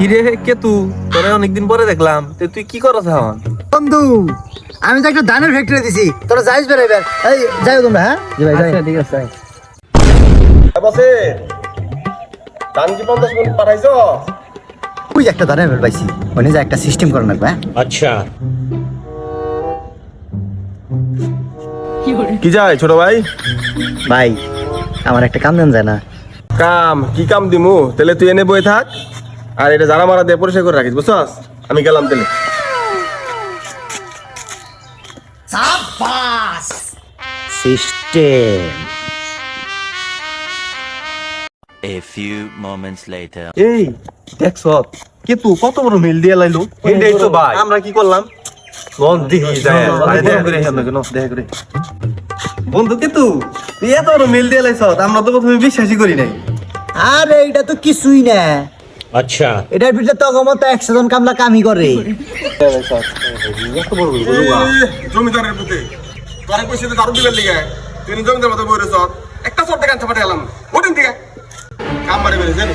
কিরে কেতু, তোরে অনেকদিন পরে দেখলাম, তুই কি করছ এখন? বন্ধু, আমি তো একটা ধানের ফ্যাক্টরি দিছি, তোরা যাইস বেড়াইবার। এই যাই তোমরা, হ্যাঁ জি ভাই, যাই। ঠিক আছে। বসে ধান কি 50 মিনিট পাঠাইছো? ওই একটা ধানের ফ্যাক্টরি পাইছি, ওখানে যা একটা সিস্টেম করা লাগবে। হ্যাঁ अच्छा কি যায় ছোট ভাই? ভাই, আমার একটা কাম দেন যায় না। কাম কি কাম দিমু? তাহলে তুই এনে বই থাক, আর এটা জানা মারা দিয়ে পরিষ্কার করে রাখিস, বুঝছস? আমি গেলাম তাহলে। System. A few moments later. এই দেখছ কেতু কত বড় মিল দিয়ে লাইলো। এইটাই তো ভাই। আমরা কি করলাম? মন দিহি যায় ভাই, দেখা করে আমরা কেন দেখা করে। বন্ধু কেতু, তুই এত বড় মিল দিয়ে লাইছ, আমরা তো প্রথমে বিশ্বাসই করি নাই। আরে এটা তো কিছুই না, अच्छा এটার ভিতরে তো গমত 100 জন কামলা কামই করে। জমিদারের পুতে তোরে কইছে তো দারু দিবেন লিগে, তুই জমিদার মতো বই রেছ, একটা সর টাকা ছাপাতে গেলাম ওদিন থেকে কাম মারি বেরে জানি।